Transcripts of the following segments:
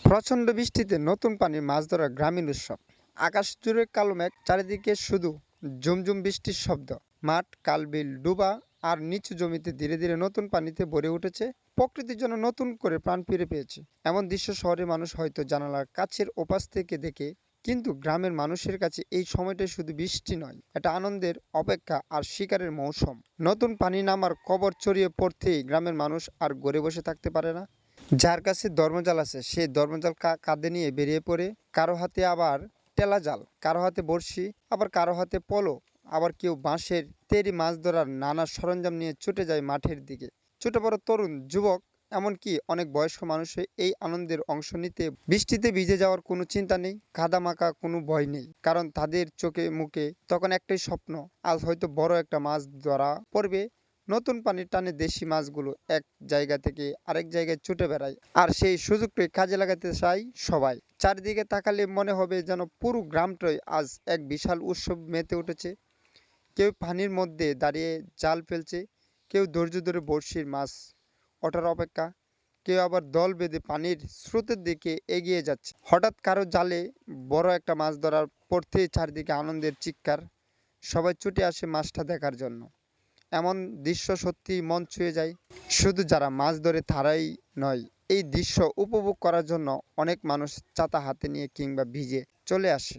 প্রচণ্ড বৃষ্টিতে নতুন পানির মাছ ধরার গ্রামীণ উৎসব। আকাশ জুড়ে কালো মেঘ, চারিদিকে শুধু ঝুমঝুম বৃষ্টির শব্দ। মাঠ, খাল, বিল ডুবা আর নিচু জমিতে ধীরে ধীরে নতুন পানিতে ভরে উঠেছে। প্রকৃতির জন্য নতুন করে প্রাণ ফিরে পেয়েছে। এমন দৃশ্য শহরের মানুষ হয়তো জানালার কাছের ওপাশ থেকে দেখে, কিন্তু গ্রামের মানুষের কাছে এই সময়টা শুধু বৃষ্টি নয়, এটা আনন্দের, অপেক্ষা আর শিকারের মৌসুম। নতুন পানি নামার খবর ছড়িয়ে পড়তেই গ্রামের মানুষ আর ঘরে বসে থাকতে পারে না। যার কাছে ধর্মজাল আছে সে ধর্মজাল কাঁধে নিয়ে বেরিয়ে পড়ে। কারো হাতে আবার টেলা জাল, কারো হাতে বড়শি, আবার কারো হাতে পলো, আবার কেউ বাঁশের তেরি মাছ ধরার নানা সরঞ্জাম নিয়ে ছুটে যায় মাঠের দিকে। ছোট বড়, তরুণ, যুবক, এমনকি অনেক বয়স্ক মানুষে এই আনন্দের অংশ নিতে। বৃষ্টিতে ভিজে যাওয়ার কোনো চিন্তা নেই, কাদা মাখা কোনো ভয় নেই, কারণ তাদের চোখে মুখে তখন একটাই স্বপ্ন, আজ হয়তো বড় একটা মাছ ধরা পড়বে। নতুন পানির টানে দেশি মাছগুলো এক জায়গা থেকে আরেক জায়গায় ছুটে বেড়ায়, আর সেই সুযোগটাই কাজে লাগাতে চায় সবাই। চারিদিকে তাকালে মনে হবে যেন পুরো গ্রামটাই আজ এক বিশাল উৎসব মেতে উঠেছে। কেউ পানির মধ্যে দাঁড়িয়ে জাল ফেলছে, কেউ ধৈর্য ধরে বড়শির মাছ ওঠার অপেক্ষা, কেউ আবার দল বেঁধে পানির স্রোতের দিকে এগিয়ে যাচ্ছে। হঠাৎ কারো জালে বড় একটা মাছ ধরার পড়তেই চারদিকে আনন্দের চিৎকার। সবাই ছুটে আসে মাছটা দেখার জন্য। এমন দৃশ্য সত্যিই মন ছুঁয়ে যায়। শুধু যারা মাছ ধরে তারাই নয়, এই দৃশ্য উপভোগ করার জন্য অনেক মানুষ ছাতা হাতে নিয়ে কিংবা ভিজে চলে আসে।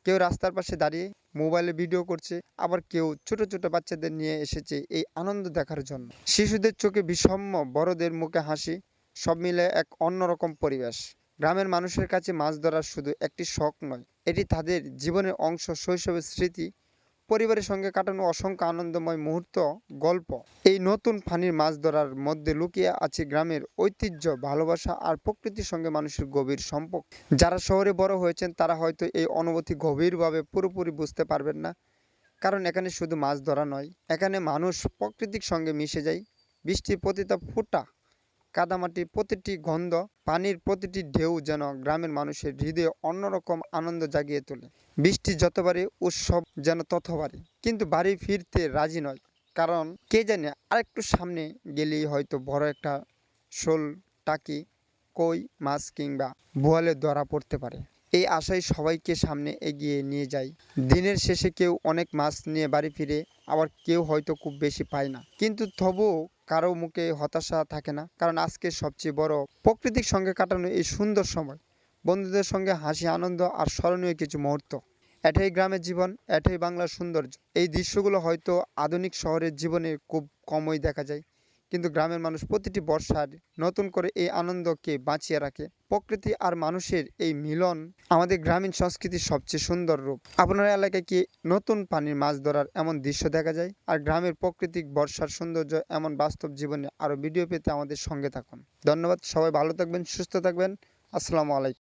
কেউ রাস্তার পাশে দাঁড়িয়ে মোবাইলে ভিডিও করছে, আবার কেউ ছোট ছোট বাচ্চাদের নিয়ে এসেছে এই আনন্দ দেখার জন্য। শিশুদের চোখে বিষম্য, বড়দের মুখে হাসি, সব মিলে এক অন্যরকম পরিবেশ। গ্রামের মানুষের কাছে মাছ ধরা শুধু একটি শখ নয়, এটি তাদের জীবনের অংশ, শৈশবের স্মৃতি, পরিবারের সঙ্গে কাটানো অসংখ্য আনন্দময় মুহূর্ত, গল্প। এই নতুন পানির মাছ ধরার মধ্যে লুকিয়ে আছে গ্রামের ঐতিহ্য, ভালোবাসা আর প্রকৃতির সঙ্গে মানুষের গভীর সম্পর্ক। যারা শহরে বড় হয়েছেন তারা হয়তো এই অনুভূতি গভীরভাবে পুরোপুরি বুঝতে পারবেন না, কারণ এখানে শুধু মাছ ধরা নয়, এখানে মানুষ প্রকৃতির সঙ্গে মিশে যায়। বৃষ্টির প্রতিটা ফোঁটা, কাদামাটির প্রতিটি গন্ধ, পানির প্রতিটি ঢেউ যেন গ্রামের মানুষের হৃদয়ে অন্যরকম আনন্দ জাগিয়ে তোলে। বৃষ্টি যতবারে উৎসব যেন ততবারে, কিন্তু বাড়ি ফিরতে রাজি নয়, কারণ কে জানে আরেকটু সামনে গেলেই হয়তো বড় একটা শোল, টাকি, কই মাছ কিংবা বোয়ালে ধরা পড়তে পারে। এই আশাই সবাইকে সামনে এগিয়ে নিয়ে যায়। দিনের শেষে কেউ অনেক মাছ নিয়ে বাড়ি ফিরে, আবার কেউ হয়তো খুব বেশি পায় না, কিন্তু তবুও কারো মুখে হতাশা থাকে না, কারণ আজকে সবচেয়ে বড় প্রকৃতির সঙ্গে কাটানো এই সুন্দর সময়, বন্ধুদের সঙ্গে হাসি, আনন্দ আর স্মরণীয় কিছু মুহূর্ত। এটাই গ্রামের জীবন, এটাই বাংলার সৌন্দর্য। এই দৃশ্যগুলো হয়তো আধুনিক শহরের জীবনে খুব কমই দেখা যায়, কিন্তু গ্রামের মানুষ প্রতিটি বর্ষার নতুন করে এই আনন্দকে বাঁচিয়ে রাখে। প্রকৃতি আর মানুষের এই মিলন আমাদের গ্রামীণ সংস্কৃতির সবচেয়ে সুন্দর রূপ। আপনার এলাকায় কি নতুন পানির মাছ ধরার এমন দৃশ্য দেখা যায়? আর গ্রামের প্রাকৃতিক বর্ষার সৌন্দর্য এমন বাস্তব জীবনে আরও ভিডিও পেতে আমাদের সঙ্গে থাকুন। ধন্যবাদ। সবাই ভালো থাকবেন, সুস্থ থাকবেন। আসসালামু আলাইকুম।